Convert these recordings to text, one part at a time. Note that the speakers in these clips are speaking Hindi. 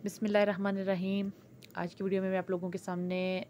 बिस्मिल्लाहिर्रहमानिर्रहीम। आज की वीडियो में मैं आप लोगों के सामने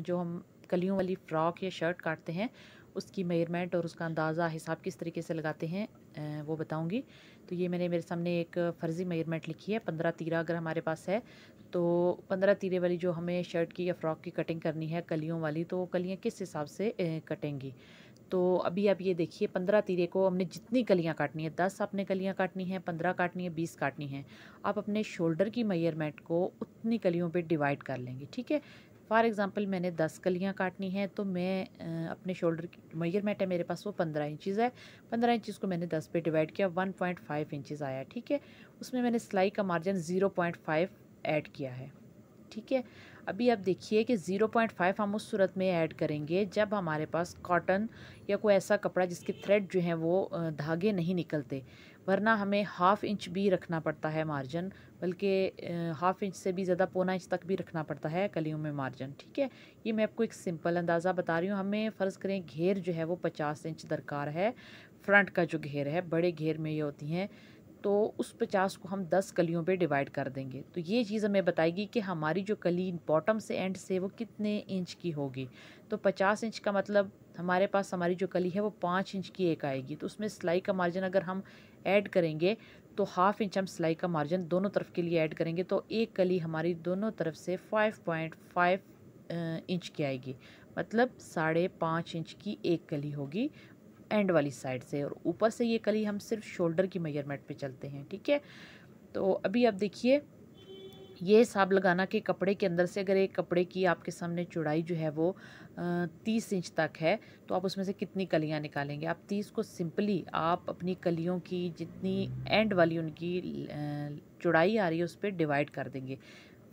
जो हम कलियों वाली फ़्रॉक या शर्ट काटते हैं उसकी मेजरमेंट और उसका अंदाज़ा हिसाब किस तरीके से लगाते हैं वो बताऊंगी। तो ये मैंने मेरे सामने एक फ़र्ज़ी मेजरमेंट लिखी है। 15 तीरा अगर हमारे पास है तो 15 तीरे वाली जो हमें शर्ट की या फ़्रॉक की कटिंग करनी है कलियों वाली, तो कलियाँ किस हिसाब से कटेंगी। तो अभी आप ये देखिए, 15 तीरे को हमने जितनी कलियाँ काटनी है, 10 आपने कलियाँ काटनी है, 15 काटनी है, 20 काटनी है, आप अपने शोल्डर की मेजरमेंट को उतनी कलियों पे डिवाइड कर लेंगे। ठीक है। फॉर एग्ज़ाम्पल मैंने 10 कलियाँ काटनी है तो मैं अपने शोल्डर की मेजरमेंट है मेरे पास वो 15 इंचज़ है। 15 इंचज़ को मैंने 10 पे डिवाइड किया, 1.5 इंचज़ आया। ठीक है। उसमें मैंने सिलाई का मार्जिन 0.5 ऐड किया है। ठीक है। अभी आप देखिए कि 0.5 हम उस सूरत में ऐड करेंगे जब हमारे पास कॉटन या कोई ऐसा कपड़ा जिसके थ्रेड जो हैं वो धागे नहीं निकलते, वरना हमें हाफ़ इंच भी रखना पड़ता है मार्जिन, बल्कि हाफ़ इंच से भी ज़्यादा, पौना इंच तक भी रखना पड़ता है कलियों में मार्जिन। ठीक है। ये मैं आपको एक सिंपल अंदाज़ा बता रही हूँ। हमें फ़र्ज़ करें घेर जो है वो 50 इंच दरकार है। फ्रंट का जो घेर है, बड़े घेर में ये होती हैं, तो उस 50 को हम 10 कलियों पे डिवाइड कर देंगे। तो ये चीज़ हमें बताएगी कि हमारी जो कली बॉटम से एंड से वो कितने इंच की होगी। तो 50 इंच का मतलब हमारे पास हमारी जो कली है वो 5 इंच की एक आएगी। तो उसमें सिलाई का मार्जिन अगर हम ऐड करेंगे तो हाफ़ इंच हम सिलाई का मार्जिन दोनों तरफ के लिए ऐड करेंगे, तो एक कली हमारी दोनों तरफ से 5.5 इंच की आएगी। मतलब 5.5 इंच की एक कली होगी एंड वाली साइड से, और ऊपर से ये कली हम सिर्फ शोल्डर की मेजरमेंट पे चलते हैं। ठीक है। तो अभी आप देखिए, ये हिसाब लगाना कि कपड़े के अंदर से अगर एक कपड़े की आपके सामने चौड़ाई जो है वो 30 इंच तक है, तो आप उसमें से कितनी कलियां निकालेंगे। आप 30 को सिंपली आप अपनी कलियों की जितनी एंड वाली उनकी चौड़ाई आ रही है उस पर डिवाइड कर देंगे।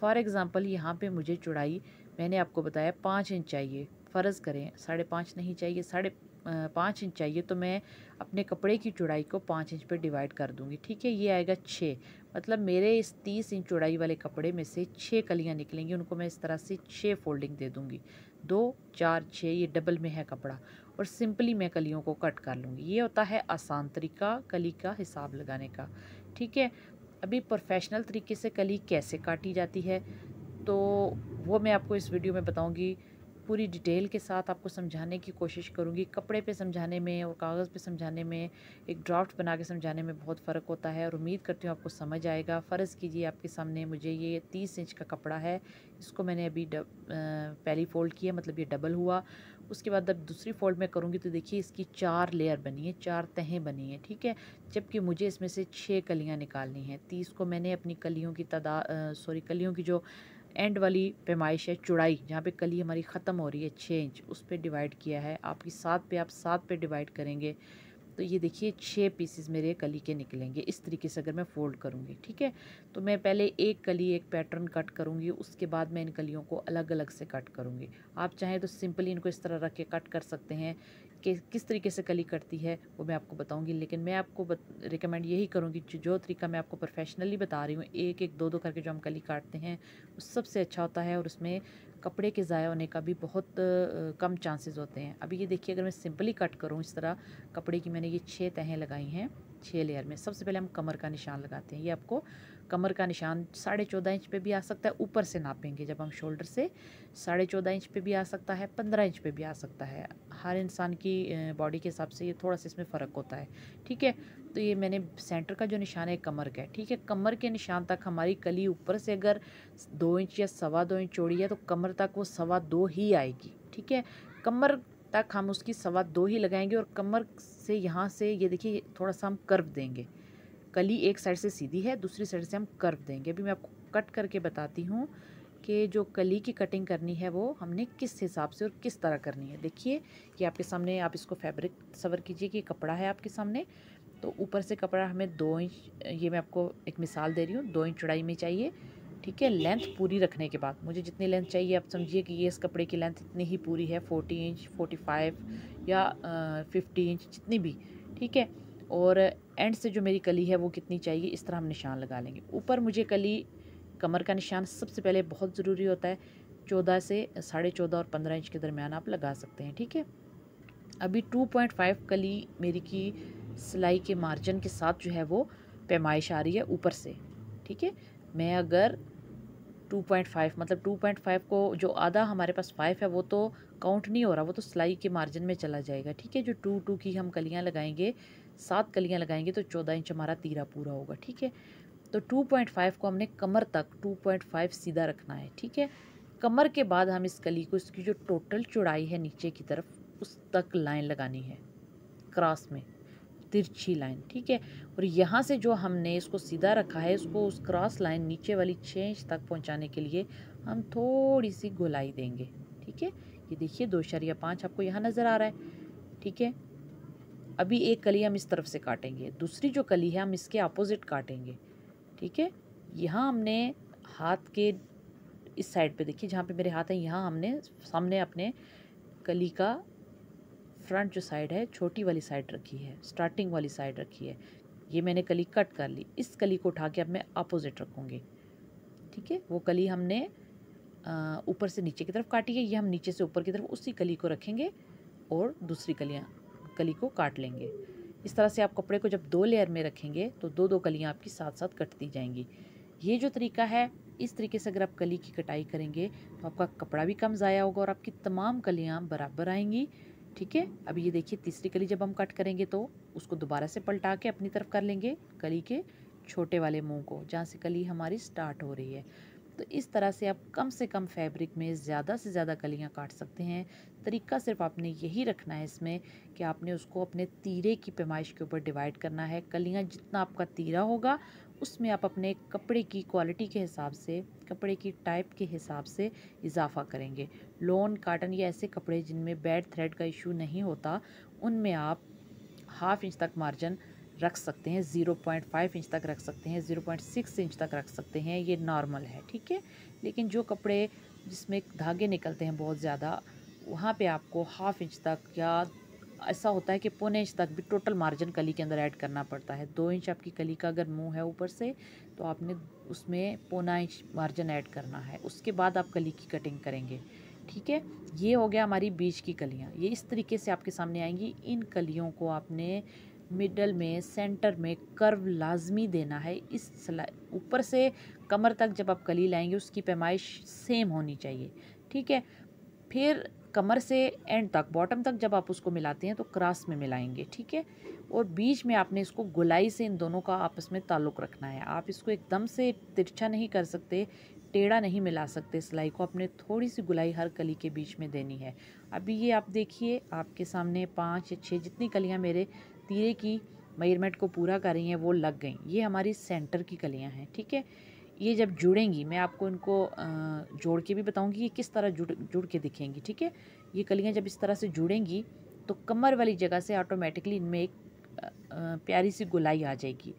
फॉर एग्ज़ाम्पल यहाँ पे मुझे चौड़ाई मैंने आपको बताया 5 इंच चाहिए। फ़र्ज़ करें 5.5 नहीं चाहिए, 5.5 इंच चाहिए, तो मैं अपने कपड़े की चौड़ाई को 5 इंच पे डिवाइड कर दूँगी। ठीक है। ये आएगा 6। मतलब मेरे इस 30 इंच चौड़ाई वाले कपड़े में से 6 कलियाँ निकलेंगी। उनको मैं इस तरह से 6 फोल्डिंग दे दूँगी। 2, 4, 6, ये डबल में है कपड़ा, और सिंपली मैं कलियों को कट कर लूँगी। ये होता है आसान तरीका कली का हिसाब लगाने का। ठीक है। अभी प्रोफेशनल तरीके से कली कैसे काटी जाती है तो वो मैं आपको इस वीडियो में बताऊंगी। पूरी डिटेल के साथ आपको समझाने की कोशिश करूंगी। कपड़े पे समझाने में और कागज़ पे समझाने में, एक ड्राफ्ट बना के समझाने में बहुत फ़र्क होता है, और उम्मीद करती हूँ आपको समझ आएगा। फ़र्ज़ कीजिए आपके सामने मुझे ये 30 इंच का कपड़ा है, इसको मैंने अभी पहली फ़ोल्ड किया, मतलब ये डबल हुआ। उसके बाद अब दूसरी फ़ोल्ड में करूँगी तो देखिए इसकी 4 लेयर बनी है, 4 तहें बनी हैं। ठीक है। जबकि मुझे इसमें से 6 कलियाँ निकालनी हैं। 30 को मैंने अपनी कलियों की कलियों की जो एंड वाली पैमाइश है, चौड़ाई जहाँ पे कली हमारी ख़त्म हो रही है 6 इंच, उस पे डिवाइड किया है। आपकी 7 पे आप 7 पे डिवाइड करेंगे तो ये देखिए 6 पीसेस मेरे कली के निकलेंगे। इस तरीके से अगर मैं फ़ोल्ड करूँगी। ठीक है। तो मैं पहले एक कली एक पैटर्न कट करूँगी, उसके बाद मैं इन कलियों को अलग अलग से कट करूँगी। आप चाहें तो सिंपली इनको इस तरह रख के कट कर सकते हैं। कि किस तरीके से कली कटती है वो मैं आपको बताऊंगी, लेकिन मैं आपको रिकमेंड यही करूँगी जो तरीका मैं आपको प्रोफेशनली बता रही हूँ, एक एक दो दो करके जो हम कली काटते हैं वो सबसे अच्छा होता है, और उसमें कपड़े के ज़ाया होने का भी बहुत कम चांसेस होते हैं। अभी ये देखिए, अगर मैं सिंपली कट करूँ इस तरह कपड़े की, मैंने ये 6 तहें लगाई हैं 6 लेयर में। सबसे पहले हम कमर का निशान लगाते हैं। ये आपको कमर का निशान 14.5 इंच पे भी आ सकता है, ऊपर से नापेंगे जब हम शोल्डर से 14.5 इंच पे भी आ सकता है, 15 इंच पे भी आ सकता है। हर इंसान की बॉडी के हिसाब से ये थोड़ा सा इसमें फ़र्क होता है। ठीक है। तो ये मैंने सेंटर का जो निशान है कमर का है। ठीक है। कमर के निशान तक हमारी कली ऊपर से अगर 2 इंच या 2.25 इंच चौड़ी है तो कमर तक वो 2.25 ही आएगी। ठीक है। कमर तक हम उसकी 2.25 ही लगाएंगे, और कमर से यहाँ से ये देखिए थोड़ा सा हम कर्व देंगे। कली एक साइड से सीधी है, दूसरी साइड से हम कर्व देंगे। अभी मैं आपको कट करके बताती हूँ कि जो कली की कटिंग करनी है वो हमने किस हिसाब से और किस तरह करनी है। देखिए कि आपके सामने, आप इसको फैब्रिक सवर कीजिए कि कपड़ा है आपके सामने। तो ऊपर से कपड़ा हमें 2 इंच, ये मैं आपको एक मिसाल दे रही हूँ, 2 इंच चौड़ाई में चाहिए। ठीक है। लेंथ पूरी रखने के बाद मुझे जितनी लेंथ चाहिए, आप समझिए कि ये इस कपड़े की लेंथ इतनी ही पूरी है, 40 इंच, 45 या 50 इंच, जितनी भी। ठीक है। और एंड से जो मेरी कली है वो कितनी चाहिए, इस तरह हम निशान लगा लेंगे। ऊपर मुझे कली, कमर का निशान सबसे पहले बहुत ज़रूरी होता है। 14 से 14.5 और 15 इंच के दरमियान आप लगा सकते हैं। ठीक है। अभी 2.5 कली मेरी की सिलाई के मार्जिन के साथ जो है वो पैमाइश आ रही है ऊपर से। ठीक है। मैं अगर 2.5, मतलब 2.5 को जो आधा हमारे पास 5 है वो तो काउंट नहीं हो रहा, वो तो सिलाई के मार्जिन में चला जाएगा। ठीक है, जो 2 की हम कलियां लगाएंगे, 7 कलियां लगाएंगे तो 14 इंच हमारा तीरा पूरा होगा। ठीक है, तो 2.5 को हमने कमर तक 2.5 सीधा रखना है। ठीक है, कमर के बाद हम इस कली को, इसकी जो टोटल चौड़ाई है नीचे की तरफ, उस तक लाइन लगानी है, क्रॉस में तिरछी लाइन। ठीक है, और यहाँ से जो हमने इसको सीधा रखा है, इसको उस क्रॉस लाइन नीचे वाली 6 इंच तक पहुँचाने के लिए हम थोड़ी सी गोलाई देंगे। ठीक है, ये देखिए 2.5 आपको यहाँ नज़र आ रहा है। ठीक है, अभी एक कली हम इस तरफ से काटेंगे, दूसरी जो कली है हम इसके अपोजिट काटेंगे। ठीक है, यहाँ हमने हाथ के इस साइड पे, देखिए जहाँ पे मेरे हाथ है, यहाँ हमने सामने अपने कली का फ्रंट जो साइड है, छोटी वाली साइड रखी है, स्टार्टिंग वाली साइड रखी है। ये मैंने कली कट कर ली, इस कली को उठा के अब मैं अपोजिट रखूँगी। ठीक है, वो कली हमने ऊपर से नीचे की तरफ काटी है, ये हम नीचे से ऊपर की तरफ उसी कली को रखेंगे और दूसरी कली को काट लेंगे। इस तरह से आप कपड़े को जब 2 लेयर में रखेंगे तो 2 कलियाँ आपकी साथ साथ कटती जाएंगी। ये जो तरीका है, इस तरीके से अगर आप कली की कटाई करेंगे तो आपका कपड़ा भी कम ज़ाया होगा और आपकी तमाम कलियाँ बराबर आएंगी। ठीक है, अभी ये देखिए तीसरी कली जब हम कट करेंगे तो उसको दोबारा से पलटा के अपनी तरफ कर लेंगे, कली के छोटे वाले मुंह को, जहाँ से कली हमारी स्टार्ट हो रही है। तो इस तरह से आप कम से कम फैब्रिक में ज़्यादा से ज़्यादा कलियाँ काट सकते हैं। तरीका सिर्फ आपने यही रखना है इसमें कि आपने उसको अपने तीरे की पैमाइश के ऊपर डिवाइड करना है। कलियाँ जितना आपका तीरा होगा उसमें आप अपने कपड़े की क्वालिटी के हिसाब से, कपड़े की टाइप के हिसाब से इजाफा करेंगे। लॉन, कॉटन या ऐसे कपड़े जिनमें बैड थ्रेड का इशू नहीं होता, उनमें आप 1/2 इंच तक मार्जिन रख सकते हैं, 0.5 इंच तक रख सकते हैं, 0.6 इंच तक रख सकते हैं, ये नॉर्मल है। ठीक है, लेकिन जो कपड़े जिसमें धागे निकलते हैं बहुत ज़्यादा, वहाँ पे आपको 1/2 इंच तक, या ऐसा होता है कि 1/4 इंच तक भी टोटल मार्जिन कली के अंदर ऐड करना पड़ता है। 2 इंच आपकी कली का अगर मुंह है ऊपर से, तो आपने उसमें 1/4 इंच मार्जिन ऐड करना है, उसके बाद आप कली की कटिंग करेंगे। ठीक है, ये हो गया हमारी बीच की कलियाँ, ये इस तरीके से आपके सामने आएंगी। इन कलियों को आपने मिडल में, सेंटर में कर्व लाजमी देना है। इस ऊपर से कमर तक जब आप कली लाएंगे उसकी पैमाइश सेम होनी चाहिए। ठीक है, फिर कमर से एंड तक, बॉटम तक जब आप उसको मिलाते हैं तो क्रॉस में मिलाएंगे। ठीक है, और बीच में आपने इसको गोलाई से इन दोनों का आपस में ताल्लुक़ रखना है। आप इसको एकदम से तिरछा नहीं कर सकते, टेढ़ा नहीं मिला सकते, सिलाई को अपने थोड़ी सी गुलाई हर कली के बीच में देनी है। अभी ये आप देखिए आपके सामने 5 या 6 जितनी कलियाँ मेरे तीरे की मेजरमेंट को पूरा कर रही हैं वो लग गई। ये हमारी सेंटर की कलियाँ हैं। ठीक है, ये जब जुड़ेंगी, मैं आपको इनको जोड़ के भी बताऊंगी ये किस तरह जुड़ के दिखेंगी। ठीक है, ये कलियाँ जब इस तरह से जुड़ेंगी तो कमर वाली जगह से ऑटोमेटिकली इनमें एक प्यारी सी गोलाई आ जाएगी।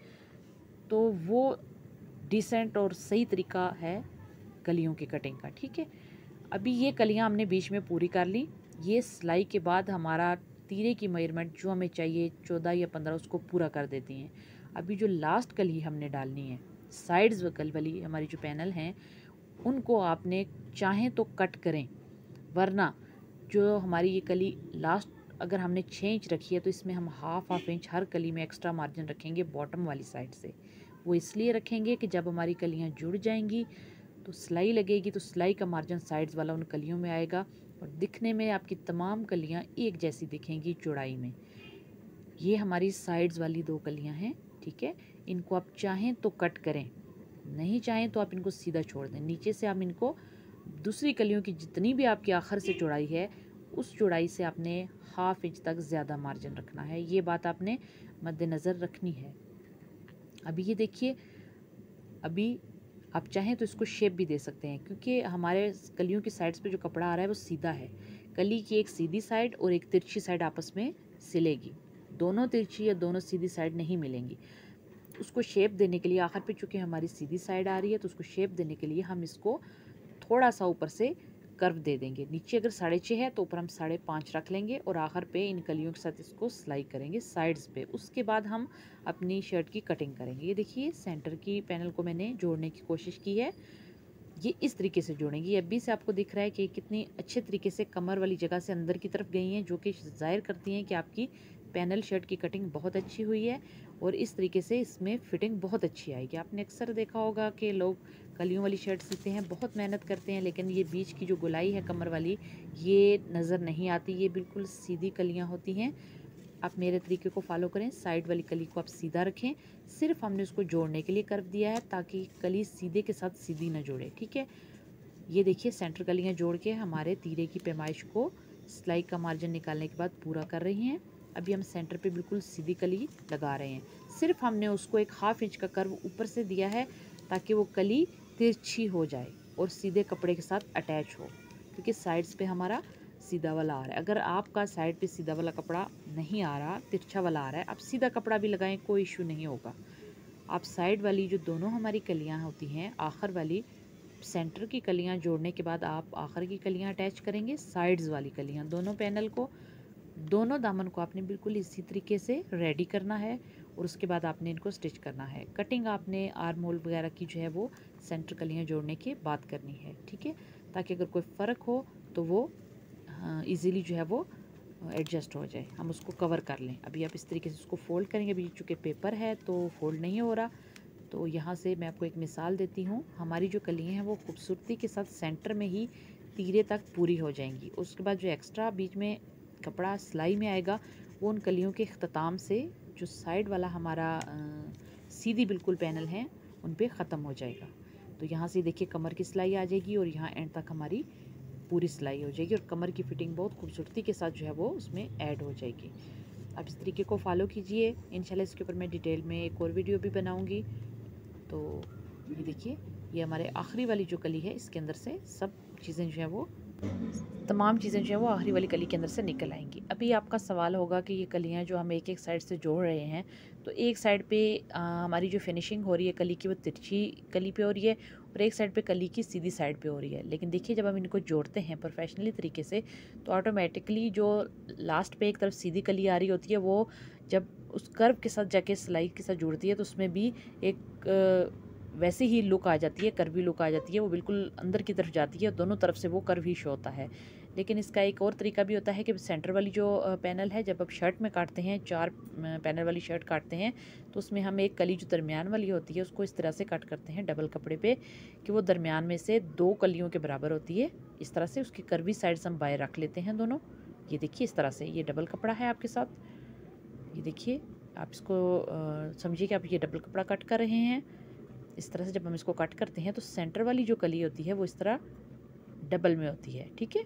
तो वो डिसेंट और सही तरीका है कलियों की कटिंग का। ठीक है, अभी ये कलियाँ हमने बीच में पूरी कर ली। ये सिलाई के बाद हमारा तीरे की मेजरमेंट जो हमें चाहिए 14 या 15, उसको पूरा कर देती हैं। अभी जो लास्ट कली हमने डालनी है, साइड्स वकल वाली हमारी जो पैनल हैं, उनको आपने चाहें तो कट करें, वरना जो हमारी ये कली लास्ट अगर हमने 6 इंच रखी है तो इसमें हम हाफ इंच हर कली में एक्स्ट्रा मार्जिन रखेंगे बॉटम वाली साइड से। वो इसलिए रखेंगे कि जब हमारी कलियाँ जुड़ जाएंगी तो सिलाई लगेगी तो सिलाई का मार्जिन साइड्स वाला उन कलियों में आएगा और दिखने में आपकी तमाम कलियाँ एक जैसी दिखेंगी चौड़ाई में। ये हमारी साइड्स वाली 2 कलियाँ हैं। ठीक है, इनको आप चाहें तो कट करें, नहीं चाहें तो आप इनको सीधा छोड़ दें। नीचे से आप इनको दूसरी कलियों की जितनी भी आपकी आखिर से चौड़ाई है, उस चौड़ाई से आपने हाफ इंच तक ज़्यादा मार्जिन रखना है। ये बात आपने मद्देनज़र रखनी है। अभी ये देखिए, अभी आप चाहें तो इसको शेप भी दे सकते हैं, क्योंकि हमारे कलियों की साइड्स पे जो कपड़ा आ रहा है वो सीधा है। कली की एक सीधी साइड और एक तिरछी साइड आपस में सिलेगी, दोनों तिरछी या दोनों सीधी साइड नहीं मिलेंगी। उसको शेप देने के लिए आखिर पे चूँकि हमारी सीधी साइड आ रही है, तो उसको शेप देने के लिए हम इसको थोड़ा सा ऊपर से कर्व दे देंगे। नीचे अगर 6.5 है तो ऊपर हम 5.5 रख लेंगे और आखिर पे इन कलियों के साथ इसको सिलाई करेंगे साइड्स पे। उसके बाद हम अपनी शर्ट की कटिंग करेंगे। ये देखिए सेंटर की पैनल को मैंने जोड़ने की कोशिश की है, ये इस तरीके से जोड़ेंगी। अभी से आपको दिख रहा है कि कितनी अच्छे तरीके से कमर वाली जगह से अंदर की तरफ गई हैं, जो कि ज़ाहिर करती हैं कि आपकी पैनल शर्ट की कटिंग बहुत अच्छी हुई है और इस तरीके से इसमें फिटिंग बहुत अच्छी आएगी। आपने अक्सर देखा होगा कि लोग कलियों वाली शर्ट सीते हैं, बहुत मेहनत करते हैं, लेकिन ये बीच की जो गोलाई है कमर वाली, ये नज़र नहीं आती। ये बिल्कुल सीधी कलियाँ होती हैं। आप मेरे तरीके को फॉलो करें, साइड वाली कली को आप सीधा रखें। सिर्फ हमने उसको जोड़ने के लिए कर्व दिया है ताकि कली सीधे के साथ सीधी ना जोड़े, ठीक है। ये देखिए सेंटर कलियाँ जोड़ के हमारे तीरे की पैमाइश को सिलाई का मार्जिन निकालने के बाद पूरा कर रही हैं। अभी हम सेंटर पे बिल्कुल सीधी कली लगा रहे हैं। सिर्फ हमने उसको एक हाफ इंच का कर्व ऊपर से दिया है ताकि वो कली तिरछी हो जाए और सीधे कपड़े के साथ अटैच हो, क्योंकि साइड्स पे हमारा सीधा वाला आ रहा है। अगर आपका साइड पे सीधा वाला कपड़ा नहीं आ रहा, तिरछा वाला आ रहा है, आप सीधा कपड़ा भी लगाएं, कोई इशू नहीं होगा। आप साइड वाली जो दोनों हमारी कलियाँ होती हैं, आखिर वाली सेंटर की कलियां जोड़ने के बाद आप आखिर की कलियां अटैच करेंगे, साइड्स वाली कलियां, दोनों पैनल को, दोनों दामन को आपने बिल्कुल इसी तरीके से रेडी करना है और उसके बाद आपने इनको स्टिच करना है। कटिंग आपने आर्म होल वगैरह की जो है वो सेंटर कलियां जोड़ने के बाद करनी है, ठीक है, ताकि अगर कोई फ़र्क हो तो वो ईज़िली जो है वो एडजस्ट हो जाए, हम उसको कवर कर लें। अभी आप इस तरीके से उसको फ़ोल्ड करेंगे। अभी चूँकि पेपर है तो फ़ोल्ड नहीं हो रहा, तो यहाँ से मैं आपको एक मिसाल देती हूँ। हमारी जो कलियाँ हैं वो खूबसूरती के साथ सेंटर में ही तीरे तक पूरी हो जाएंगी। उसके बाद जो एक्स्ट्रा बीच में कपड़ा सिलाई में आएगा वो उन कलियों के अख्ताम से जो साइड वाला हमारा सीधी बिल्कुल पैनल है उन पे ख़त्म हो जाएगा। तो यहाँ से देखिए कमर की सिलाई आ जाएगी और यहाँ एंड तक हमारी पूरी सिलाई हो जाएगी और कमर की फिटिंग बहुत खूबसूरती के साथ जो है वो उसमें ऐड हो जाएगी। आप इस तरीके को फॉलो कीजिए। इंशाल्लाह इसके ऊपर मैं डिटेल में एक और वीडियो भी बनाऊँगी। तो ये देखिए, ये हमारे आखिरी वाली जो कली है इसके अंदर से सब चीज़ें जो है वो, तमाम चीज़ें जो है वो आखिरी वाली कली के अंदर से निकल आएंगी। अभी आपका सवाल होगा कि ये कलियाँ जो हम एक एक साइड से जोड़ रहे हैं, तो एक साइड पे हमारी जो फिनिशिंग हो रही है कली की वो तिरछी कली पे हो रही है और एक साइड पे कली की सीधी साइड पे हो रही है। लेकिन देखिए जब हम इनको जोड़ते हैं प्रोफेशनली तरीके से तो ऑटोमेटिकली जो लास्ट पे एक तरफ सीधी कली आ रही होती है वो जब उस कर्व के साथ जाके सिलाई के साथ जुड़ती है तो उसमें भी एक वैसे ही लुक आ जाती है, कर्वी लुक आ जाती है, वो बिल्कुल अंदर की तरफ जाती है और दोनों तरफ से वो कर्व ही शो होता है। लेकिन इसका एक और तरीका भी होता है कि सेंटर वाली जो पैनल है, जब आप शर्ट में काटते हैं, 4 पैनल वाली शर्ट काटते हैं, तो उसमें हम एक कली जो दरमियान वाली होती है उसको इस तरह से कट करते हैं डबल कपड़े पे कि वो दरमियान में से 2 कलियों के बराबर होती है। इस तरह से उसकी कर्वी साइड्स हम बाहर रख लेते हैं दोनों। ये देखिए इस तरह से ये डबल कपड़ा है आपके साथ। ये देखिए आप इसको समझिए कि आप ये डबल कपड़ा कट कर रहे हैं। इस तरह से जब हम इसको कट करते हैं तो सेंटर वाली जो कली होती है वो इस तरह डबल में होती है, ठीक है।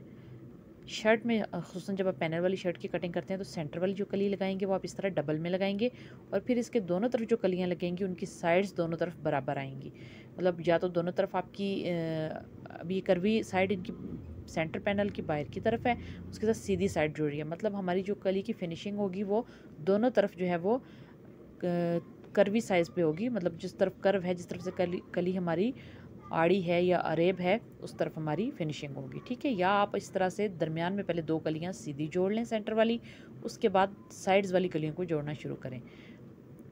शर्ट में ख़ुसूसन जब आप पैनल वाली शर्ट की कटिंग करते हैं तो सेंटर वाली जो कली लगाएंगे वो आप इस तरह डबल में लगाएंगे और फिर इसके दोनों तरफ जो कलियां लगेंगी उनकी साइड्स दोनों तरफ बराबर आएंगी। मतलब या तो दोनों तरफ आपकी अब ये कर्वी साइड इनकी सेंटर पैनल की बाहर की तरफ है, उसके साथ सीधी साइड जुड़ रही है। मतलब हमारी जो कली की फिनिशिंग होगी वो दोनों तरफ जो है वो कर्वी साइज़ पे होगी। मतलब जिस तरफ कर्व है, जिस तरफ से कली हमारी आड़ी है या अरेब है, उस तरफ हमारी फिनिशिंग होगी, ठीक है। या आप इस तरह से दरमियान में पहले 2 कलियां सीधी जोड़ लें सेंटर वाली, उसके बाद साइड्स वाली कलियों को जोड़ना शुरू करें।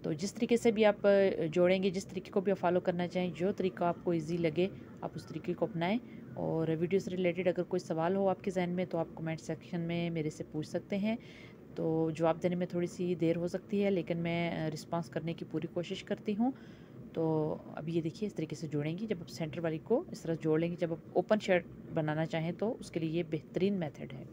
तो जिस तरीके से भी आप जोड़ेंगे, जिस तरीके को भी आप फॉलो करना चाहें, जो तरीका आपको ईजी लगे आप उस तरीके को अपनाएं। और वीडियो से रिलेटेड अगर कोई सवाल हो आपके जहन में तो आप कमेंट सेक्शन में मेरे से पूछ सकते हैं। तो जवाब देने में थोड़ी सी देर हो सकती है, लेकिन मैं रिस्पांस करने की पूरी कोशिश करती हूँ। तो अब ये देखिए इस तरीके से जोड़ेंगी। जब आप सेंटर वाली को इस तरह जोड़ लेंगे, जब आप ओपन शर्ट बनाना चाहें तो उसके लिए ये बेहतरीन मेथड है।